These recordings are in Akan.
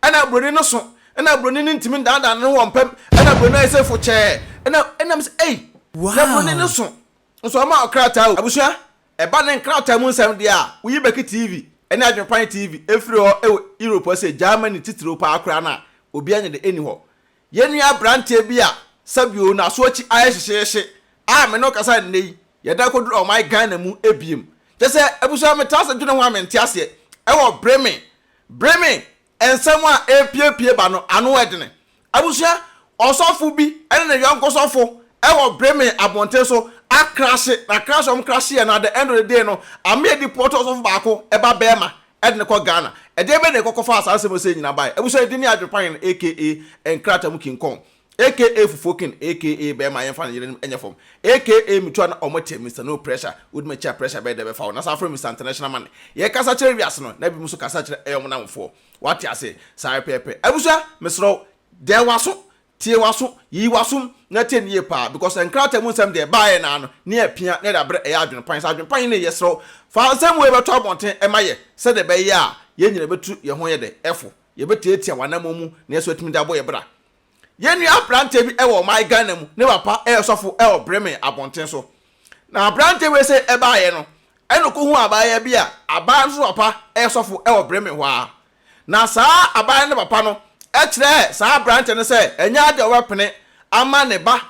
ana broni no so ana broni no ntimi dada no wompem ana broni no ese fo che ana me say wow na broni no so nso ma okrata abusua eba ne nkrata mu nsem de a wo yi BeckyTv ene AdwenepaheneTV efiri ho Europe say Germany titiro pa akra na obi anye de eni ho yenu abrante bi a sabio na so chi ayehyehyehye me no kasa ne yeda ko do my Ghana mu ebiem je abusua metase dwene ho amente ase e wo Bremen ensem a epiepie ba no ano edene abusua osofo bi ene na yanko sofo e wo Bremen abonte so akrashe na crash krashe na the end of the day no ame di portals of baako e ba bema edene ko Ghana e de be ne kokofa asase mo se nyina bai abusua di ni Adwenepahen aka enkrata mu kinkon aka fufokin aka bema yemfa ne yere enyefom aka mitwa na omote Mr no pressure would me cha pressure be de be fa na sa from Mr international man ye kasa kire wiase no na bi muso kasa kire eyom na mfo what ya say sai pepe abusua mesro de waso tie waso yi waso na tie ne pa because enkrata mu nsem de bae na no ne apia ne da bre Adwenepahen ne yesro fa nsem we beto abonten emaye se de be ya ye nyina betu ye ho ye de efo ye betietia wanamomu na yeso atimi da boye bra yenu abrante bi ewo my Ghana mu ne papa sofo ewo Bremen abonten so na abrante we se ebaye no eno ko hu abaye bi a aba so papa sofo ewo Bremen ho a na saa abaye ne papa no kire saa abrante ne se enya de wepene ama ne ba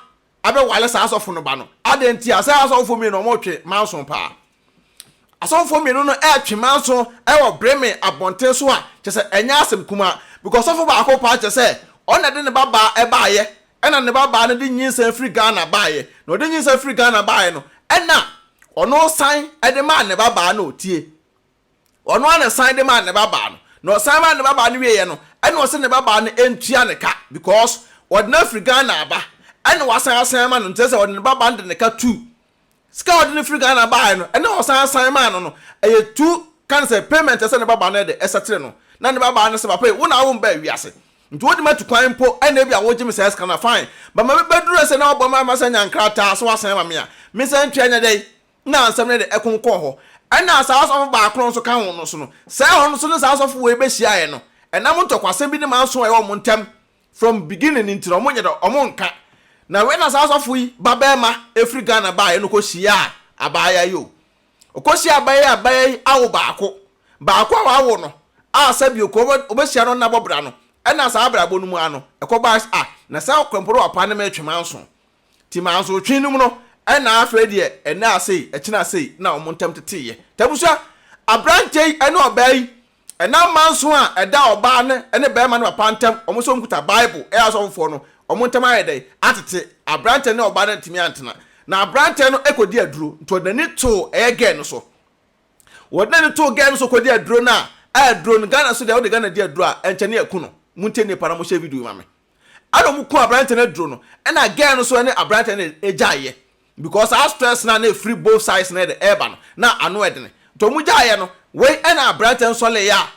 abe wale saa sofo no ba no adenti a saa sofo mi no mo twe manso pa asofo mi no twe manso ewo Bremen abonten so a kese enya asem kuma because sofo ba akopa kese ona de ne baba ebaye ena ne baba ne de nyinsa free Ghana baye no de nyinsa free Ghana baye no ena ono san de ma ne baba na otie ono ana san de ma ne baba no san ma ne baba ne wiye no ena o se ne baba ne entua ne ka because ordinary free Ghana ba ena wasan ma no ntese ordinary baba de ne ka 2 ska ordinary free Ghana baye no ena o san ma no eye 2 kan say payment ese ne baba ne de esetere no na ne baba ne se papa wo na wo mba wiase nti wodi matu kwan po ena bia wo gimi say kana fine but ma beduru se na obo ma masanya nkrata so wasan ma me a me san twa nya dai na ansam ne de ekonko ho ena sa aso ba akron so kan ho no so no say ho no so no sa aso fo we be hia ye no ena mo ntokwasem bi ne ma so e wo mo ntem from beginning into mo nya de omo nka na we na sa aso fo yi babema efri Ghana ba ye no ko hia abaya yo okosi abaya awo baako awo no a sabi obehia no na bobra no ena sa abrabo no mu ano ekoba na sa kwemporo apa na ma twemanso ti manso twinum no ena afredi ena asei ekina asei na omontam teteye tabusua abrante ena obai ena manso a eda oba ne ene be ma no papa ntam omoso nkuta bible e asofo no omontam ayedai atete abrante ne oba ne timi antena na abrante no ekodi aduro nto dani to ege no so wodani to ge no so kodi aduro na aduro no Ghana so de wode Ghana di aduro a enchene akuno muntene para mo share video mame ado mu ku abrante na duro no na girl no so ne abrante na ejaye because our stress na free both sides na the urban na ano edene to mu jaye no we na abrante so le ya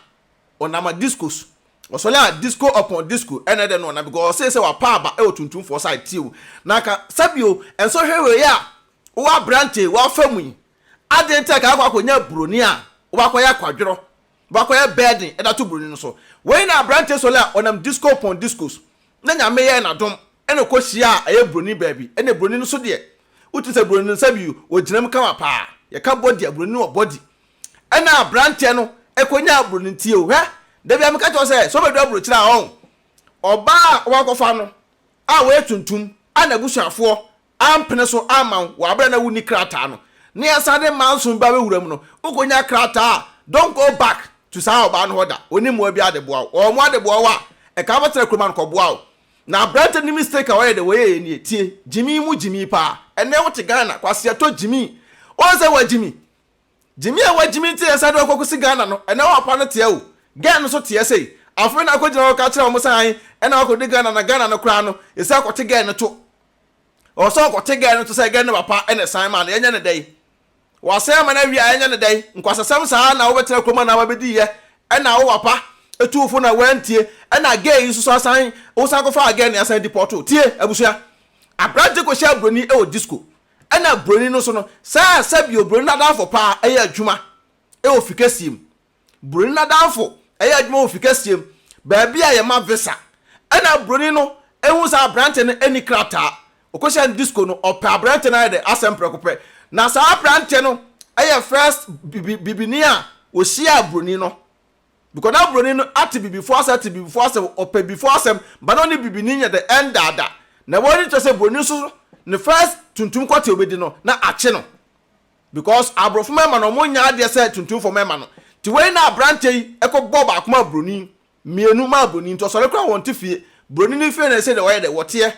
onama discos o so le a disco upon disco ene de no na because say wa pa ba e otuntum for side tiu na ka sabio enso hwe ya wo abrante wo famu adenta ka akwa broni a wo akoya kwadworo bakoya bedding e da to broni no so we na abrante so le onam disco upon discos na nya me ye na dom ene ko hia aye broni baabi ene broni no so de uti se broni no sabio o ginam kama pa ye ka body broni no body ene abrante no e ko nya broni tie o he da bia me ka to se so be do abro kira on oba wa ko fa no a we tuntum ana gusuafo ampene so aman wa abra na wuni krata no ne asade manso ba we wuram no ukonya krata don't go back to sa oba no hoda oni mo bia de boa o mo de boa wa e ka batere kroman ko boa na brante ni mistake away de way ni tie jimi mu jimi pa ene wote Ghana kwase to jimi o se wa jimi a wa jimi tie sa do kokusi Ghana no ene wa pa no tie o Ghana so tie sei afre na akogina o ka kire o mo san ene wa ko de Ghana na Ghana no kra no e sa ko te Ghana to o so ko te Ghana to say Ghana papa ene san ma na enye ne dai wase ma na wi anya ne dai nkwasasam saa na wo betere kroma na wabedi ye ena wo wapa etufo na wantie ena gay nso so asan wo san ko fa again asan deporto tie abusua abrante ko sha broni e o disco ena broni no so no saa sabio broni na danfo pa e ya adwuma e o fikasiem broni na danfo e ya adwuma o fikasiem baabi a yɛma visa ɛna broni no ehu sa abrante no ani krata okosia disco no ɔpɛ abrante no ayɛ asɛm prɛkopɛ na sa abrante no ɛyɛ first bibini a ohyia broni no because na broni no ate bibifo asɛm ɔpɛ bifo asɛm ba no ne bibini nyɛ the end dada na wɔni to sɛ broni so ne first tuntum kwate obedi no na ache no because abrofo mema no mo nya ade sɛ tuntum fo mema no ti wei na abrante yi ɛkɔ bɔ ba akoma broni mienu ma broni to sɔre kra wɔn te fie broni ni fie na sɛ de wɔyɛ de wɔteɛ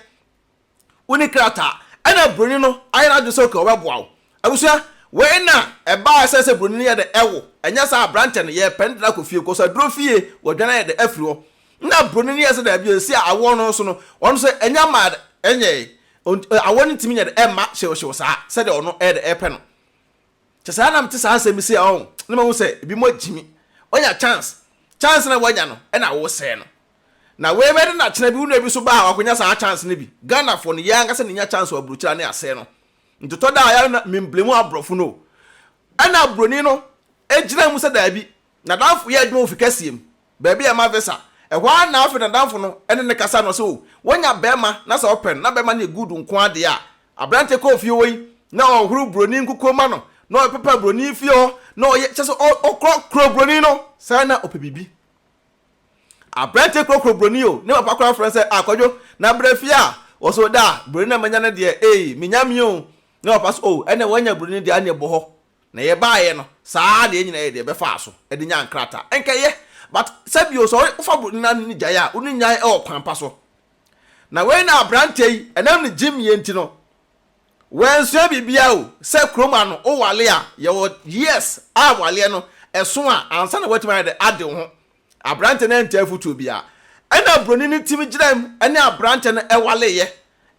uni krata ɛna broni no ayɛ na adwo sɛ ka wɔbɛboa wo abusua wei na ɛba sɛ broni ni yɛ de ɛwo ɛnya sa abrante no yɛ pendra kɔ fie kɔ sɛ duro fie wɔdwana yɛ de afiri hɔ na broni ni yɛ sɛ da bi si awɔ no so no wɔn sɛ ɛnya ma ɛnyɛ awɔ no ntimi yɛ de ɛma hyew saa sɛ de ɔno ɛde ɛpɛ no kyesa na mte saa asɛm si a ne ma wo sɛ bi mo jimi onya chance na wanya no ɛna wo sɛ no na we be na kyena bi wonu bi so ba akonya saa chance ne bi Ghana fo no ya ngasa ne nya chance wa burukyira ne asɛ no ntotɔ da ya na memblemu abrofo no ɛna broni no egyina mu sɛ da bi na danfo yɛ adwuma ofikasiem ba bi ma visa ɛhwa na afi na danfo no ɛne ne kasa no so wonya bema na sɛ open na bema ne good nko ade a abrante ko fie woi na ɔhuru broni nkukoma no na ɔpepa broni fie hɔ na ɔyɛ kyɛ sɛ ɔkro broni no sɛ na ɔpɛ bibi abrante kro broni o ne papa kra frɛ sɛ akɔdwo na brɛ fie a wɔso da broni na manya ne de minyame o na papa so ɛne wanya broni de ane bɔ hɔ na yɛ baayɛ no saa de nyina yɛ de bɛfa so ɛde nya nkrata ɛnkɛyɛ but sabio so ufa broni na ni gyae a uni nyae kwampa so na wei na abrante yi ɛnam ne gym yɛ nti no wensua bibia o se kroma no o wale a ye yes a wale no eso a ansa na watima de ade ho abrante na ntafutu bia ena broni ni timi giram ene abrante no e wale ye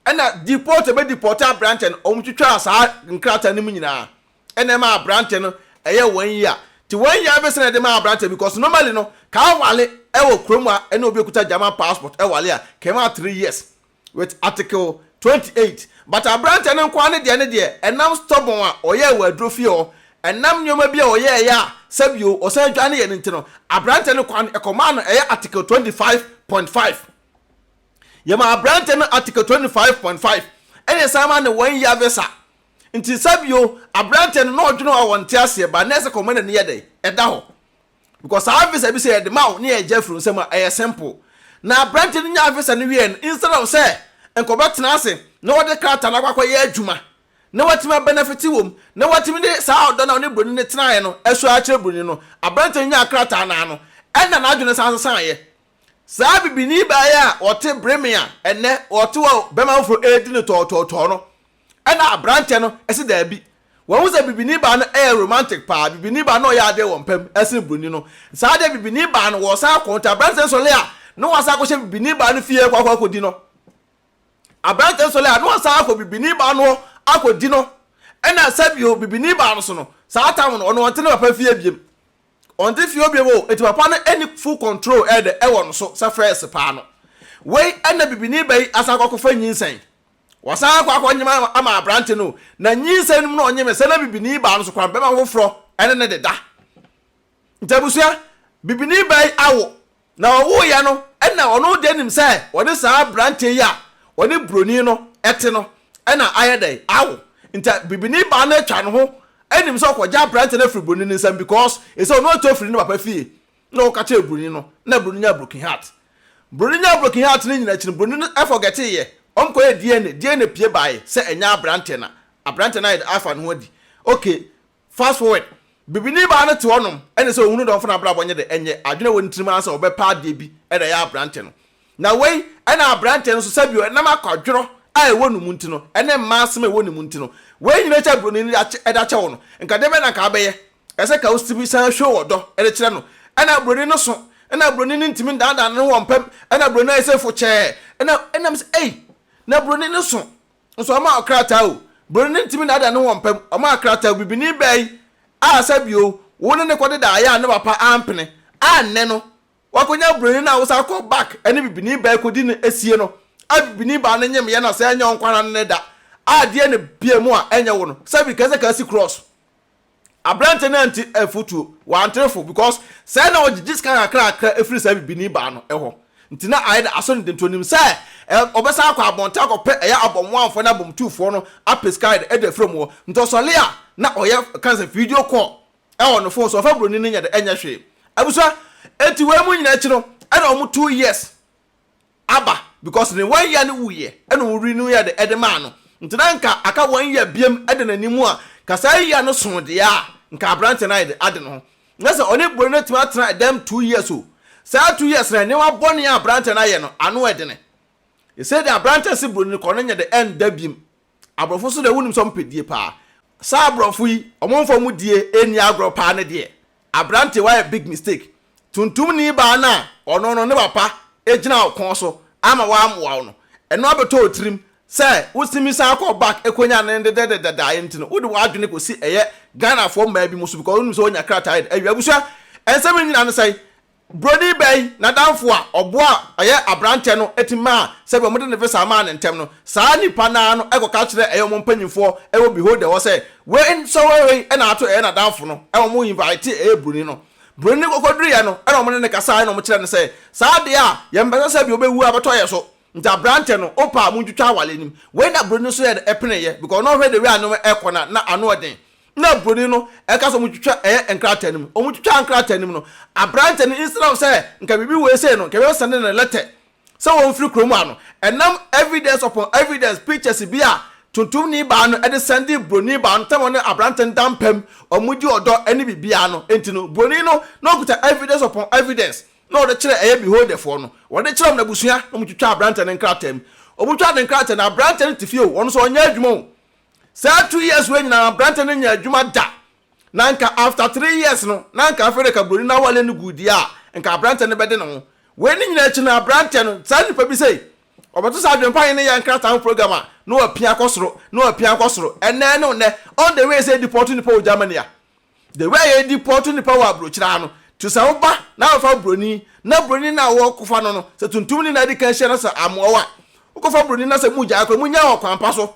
ena deport abrante no omtwitwa saa nkrata nim nyina ena ma abrante no eye 1 year ti 1 year be se na de ma abrante because normally no ka wale e wo kroma ene obi ekuta German passport e wale a kema 3 years with article 28 but abrante no kwa ne de enam stubborn a oye wadro fie o enam nyoma bia oye ya sabio osan dwane ye ntino abrante no kwa ekoma no eye article 25.5 yema abrante no article 25.5 ene sama ne 1 year visa nti sabio abrante no odwono a wonte ase ba na se koma ne ye de eda ho because our visa bi say de ma ne ye jafru nsema eye simple na abrante no nya visa no wie instead of say enkobetena ase na wode krata na kwakwa ye adwuma na watima benefit wom na watimi de saa odo na one broni ne tenae no esu a kire broni no abrante nya krata na no ena na adwene sansan ye saa bibini ba ya ote bremia ene ote wo bema fro edi ne to no ena abrante no esi da bi wo wo za bibini ba no romantic pa bibini ba no ya de wo mpam esi broni no saa de bibini ba no wo sa konta abrante so le a no wo sa ko she bibini ba no fie kwakwa kodi no abrante so le a no wo sa ko bibini ba no akodi no ena sabio bibini ba no so no saa tam no ono wonte ne papa fie biem onte fie obiem o eti papa no any full control e de e wo no so sa first pa no wei ena bibini ba yi asakokofa nyinsen wasa akwa nyima ama abrante no na nyinsen no onyeme se na bibini ba no so kwa bema wofro ene ne deda ntabusua bibini ba yi awo na owo ya no ena ono de nim se wode saa abrante ya wode broni no ete no ena ayede awo nta bibini ba na atwa no ho enim so kwagya abrante na friboni ni nsam because e say no to free no papa fie na o ka che broni no na broni nya broken heart ni nyina chine broni no e forget ye onko ye DNA pie bae se enya abrante na afa no adi okay fast forward bibini ba na te wonom ene se ohunu don fona brabo nye de enye adwene woni tirim ansa obepa de bi e da ya abrante no na wei ena abrante no so sabio na makwadworo ai wonu muntino ene maseme wonu muntino we nyina cha broni ni eda cha wono nka debe na ka beye ese ka ustibi san show odo ede kire no ena broni no so ena broni ni ntimi dada no wompem ena broni ese fo che ena ms na broni no so ama okrata o broni ntimi dada no wompem ama okrata bibini bai a sabio wonu ne kode da ya ne papa ampene anne no wakonya broni na wo sa ko back ene bibini bai kodi ne esie no abibini ba na nyem ye na se anya onkwana ne da ade ne bie mu a enye wo no sabi kase kasi cross abrante na anti efutu wantrefo because say na ogigi scan akra efiri say bibini ba no eho nti na ayeda aso ne dentonim say obesa akwa abonta akopɛ ɛyɛ abɔmwanfo na abɔmtufo no apeskai ede from wo ntosole a na ɔyɛ cancer video call ɛwɔ no phone so fa broni ne nya de enya hwe abusa enti we mu nyina chi no ɛna ɔmo 2 years aba because ne 1 year ne wuye ɛna wuri no ya de ede ma no nti na nka aka 1 year biem ede nanimu a kasa year no so de a nka abrante na ade no ngase one broni no tima tra dem 2 years o saa 2 years na ne wa bɔne abrante na ye no ano ede ne you say the abrante si broni ko no nya de end da biem abrofo so da wunim so mpedie pa saa abrofo yi omonfo mu die eni agro pa ne de abrante why a big mistake tuntum ni ba na ono no ne papa ejina okon so ama wa amwa no eno abeto otrim say usimi sa akọ back ekonya ne de enti no wode wa adwene ko si eye Ghana for ma bi musu because onu so onya krata ayi abusua ensem nyina ne say brody bay na danfo a obo a eye abrante no etima se be modern visa ma ne ntem no saa nipa na no ekoka kire eye mo mpanyimfo ewo beholder wo say we so we na ato eye na danfo no ewo mo invite eye bruni no bruni kokoduru ya no ena mo ne kasa ena mo kire ne say saa de a ye mbesa se bi obewu abeto ye so nta abrante no opa mo ntwitwa awale nim we na bruni so ye epene ye because no hwe de we anu ekona na anu odin na broni no eka so mutwitwa enkrata nim o mutwitwa enkrata nim no abrante no instead of say nka bibi we say no nka be send na letter so won free kromo ano enam evidence upon evidence pictures bi a tuntum ni ba no e de send broni ba no tamo ne abrante ndampam o mudi odo eni bibia no enti no broni no no kuta evidence upon evidence no de kire eye beholder for no wo de kire na busua no mutwitwa abrante ne enkrata nim o mutwitwa ne enkrata na abrante no tifio won so onya adwuma say 2 years when na abrante no nya adwuma da nanka after 3 years no nanka afere ka broni na wale no gudi a nka abrante no bede no we ni nyina chi na abrante no sa nipa bi sei obeto sa adwempan ne ya nkrata program a no apia kosoro ene no ne on the way say deport nipa o Germany a the way you deport nipa wa brochira no to sa oba na fa broni na wo kofa no se tuntum ni na di kan hye na sa amowa kofa broni na sa muja akwa munya wo kwampa so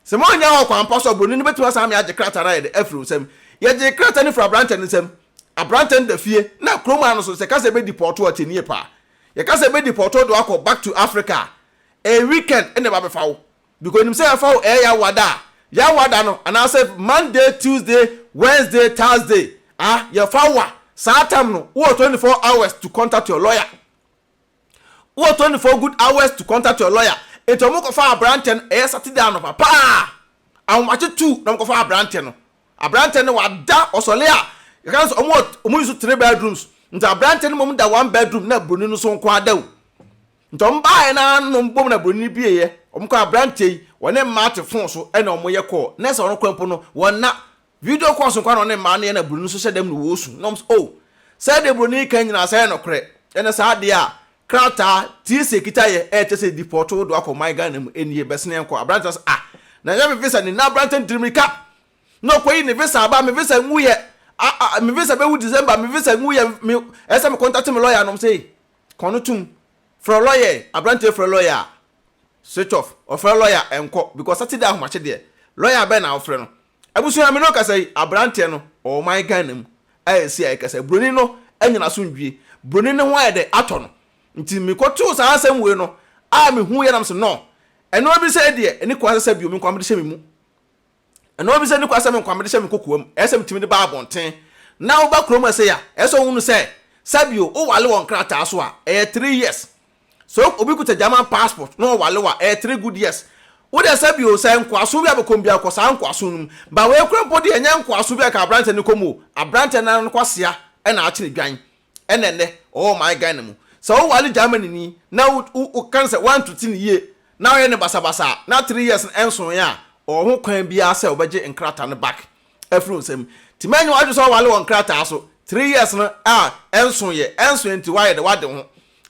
se mo nya ho kwampa so broni no betu asa me age krata na ye afro sem ye je krata ni fra abrante ni sem abrante da fie na kroma no so se ka se be deport o tenie pa ye ka se be deport do akọ back to Africa a weekend ene ba be fawo because nim say fawo ya wada no and say Monday, Tuesday, Wednesday, Thursday ye fawo satam no wo 24 hours to contact your lawyer wo 24 good hours to contact your lawyer eto mo ko fa abrante no Saturday no papa awmache 2 no ko fa abrante no wada osole a you can so omo use 3 bedrooms nta abrante no mom da 1 bedroom na broni no so nko adaw nto mba na no mbom na broni bieye omko abrante yi wona mate phone so e na omo ye call na se ono kwampo no wona video call so kwa no ne ma na broni so shedem no wosu no say de broni kan nyina say no kre ene sa de a krata tise kitaye tese deport do akọ my Ghana mu enie besne enko abrante na ya me visa ni na abrante ndrimika no koyi ni visa ba me visa nwuye me visa be wu December me visa nwuye me ese me contact me lawyer no say kono tum for lawyer abrante for lawyer switch off or for lawyer enko because Saturday ahmache de lawyer be na ofre no abusu na me no ka say abrante no o my Ghana mu si ai ka say broni no anyina so ndwie broni ne ho ayede ato no nti me kotu sa asem we no me hu ye nam so no eno bi se de eni kwa se bi o me kwa me de hye me mu eno bi se ni kwa se me kwa me de hye me kokuam esem timi de ba abonten na wo ba kroma se ya eso hunu se sabio o wale won krata so a 3 years so obi kuta German passport no wale wa 3 good years wo de sabio se nkwaso bi abekombi akosa nkwaso num ba we krompo de enya nkwaso bi aka abrante ni komo abrante na no kwasea e na akire dwan enene oh my God mu so wali Germany ni na u kan say 1 to 10 year na ye ne basabasa na 3 years enso ya o ho kwan bia say obeje nkrata no back afro sem ti manyu adu so wali won nkrata so 3 years no enso enti why de wade ho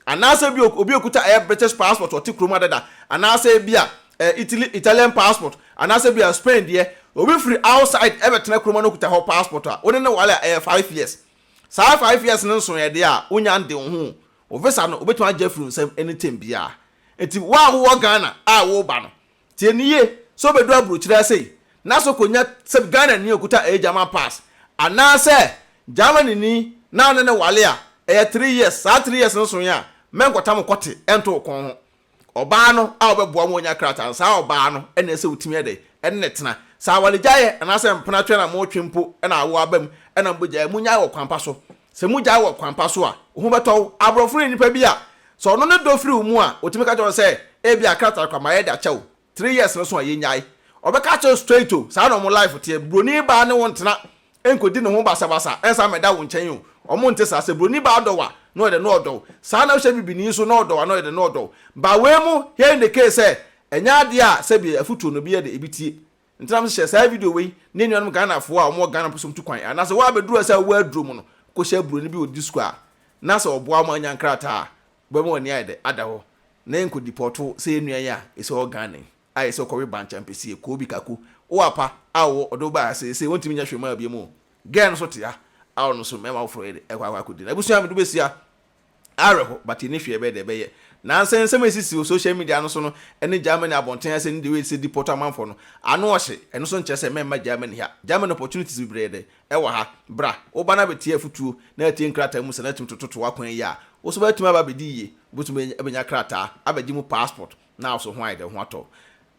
anase bi obi okuta British passport or tikroma dada anase bia Italian passport anase bia Spain de obi free outside ebetena kroma no okuta ho passport a woni ne wali 5 years sa 5 years no so ye de a onya nde ho ovesa no obetuma Jeffrey nsem anytime bia enti wa wo Ghana wo ba no tie niye so bedu aburo kire sei na so konya se Ghana ni okuta German pass anase Germany ni na ne wale a 3 years sa 3 years no so ya menkota mo Koti ento kon ho oba no a obeboa mo nya krata sa oba no ene ese utimi ede ene tena sa wale jaye anase mpena twe na mo twempo ena awo abam ena mbogya munya wo kwampa so se mugya wo kwampa so a ho beto abrofo nipa bi a so no ne do firi mu a otimi ka jo se e bi akrata kwa maye da chew 3 years no so ye nyai obeka cho straight to sa no mo life tie broni ba ne wontena enkodi ne ho basa ensa meda wo nchen yo omo nte sa se broni ba do wa no de no do sa na hwe bibini so no do wa no de no do ba we mu here in the case enya de a se bi afutu no bi ye de ebitie ntam se sa video we ne nuanom Ghana fo a omo Ghana posum tu kwan ana se wa beduru se wa aduru mu no ko hye broni bi odi square na se oboa ma nya nkrata ba mu oni aide ada ho na enkodi porto se enua ya ese o Ghana ai se ko we ban championship ko bi kaku o apa awo odo ba se wontimi nya hwema bi mu gen so tia awo no so mema ofro ede ekwa kudi na ebusu am do besia areho but ni hwe be de be ye na nsem esisi social media no so no ene Germany abonten ase ndi we se di portal manfo no ano ohye eno so nche se mema Germany ha Germany opportunities bi brede ewa ha bra oba na betie afutuo na atie nkrata mu se na tim tototo akwan yi a wo so batuma ba bedi ye butum ebenya krata abaji mu passport na so ho aide ho ato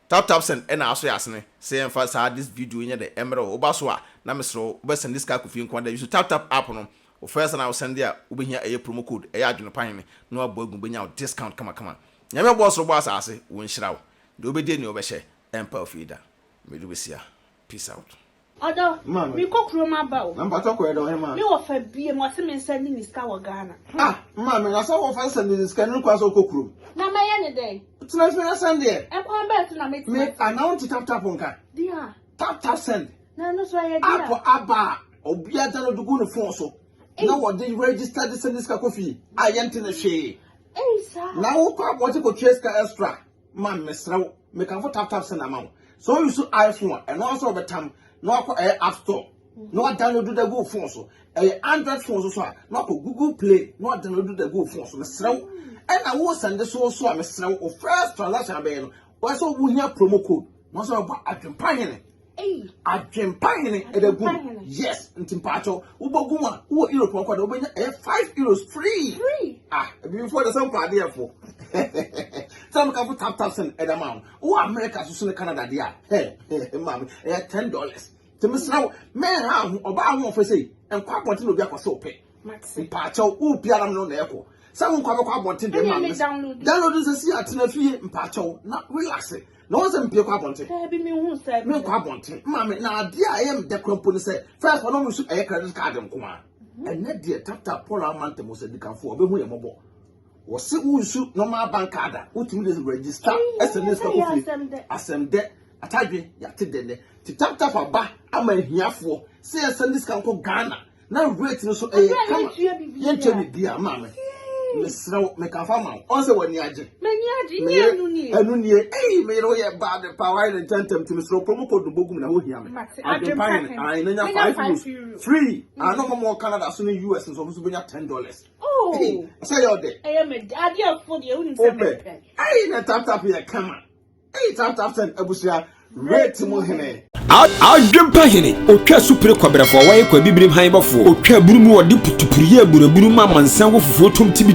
tap send ena aso yasne say emphasize this video nya de emro obaso a na mesro obesend this ka kofi nkwanda you tap app no o first na send there obehia eye promo code eye AdwenepaHene no aboagun benya discount kama nyame boss ro boss ase wo nhirawo de obedi ni obehye empa feeder medu besia peace out Odo, mi kokro ma ba o. Na mpato ko edo he ma. Mi wo fa bie mo se me send ni ska wo Ghana. Ma me na so wo fa send ni ska ni kwa so kokro. Na ma ye ne dey. Tina fi na send there. E kwa ba tu na me. Me announce tap nka. Dia. Tap send. Na no so ye dia. Apo aba obia da no dugu ne phone so. Na wo dey register the send ska kofi. Ayente na hwe. Sa. Na wo kwa bo ko trace ka extra. Ma me srawo. Me kan for tap send amount. So you so iPhone and also betam no app store no download the go phone so Android phone so no Google Play no download the go phone so mesrew and I will send this so mesrew o first transaction be no we so wo hia promo code no so ba AdwenepaHene AdwenepaHene e da go yes ntimpacho wo bogu a wo Europe kwa da wo benya €5 free before the some party for some can tap send e da ma wo America so Canada dia mama $10 to miss now man how oba ho for say enkwa bontin obi akoso pe mpacho u biara no na eko some kwa bontin de ma download this see atena fie mpacho na relax na won se mpie kwa bontin bi mi hu se me kwa bontin mama na ade a am de krampo ni say first one no so credit card nkoma and na de tap Paul amante mo se dikanfo obehu ye mobo wo se unsu normal bank card utimi de register SMS ka kofi asem atadwe ya tedene ti tap aba ama hiafo se send this kan ko Ghana na rate no so kama yenche bibia ma me mesraw me ka fa ma on se wani age ni anu ni me ro ye bad power and tentem ti mesraw promo code bogum na ho hia me AdwenepaHene ai na nya €5 free no more Canada so ni US so so benya $10 say your day me ade afo de uni se me ai na tap ya kama tap send abusia rate mo hene AdwenepaHene otwa supre kwabrafo waye kwa bibrim han bafo otwa burumu odi putupuriye buraburu ma mansan wo fufuo tom tibi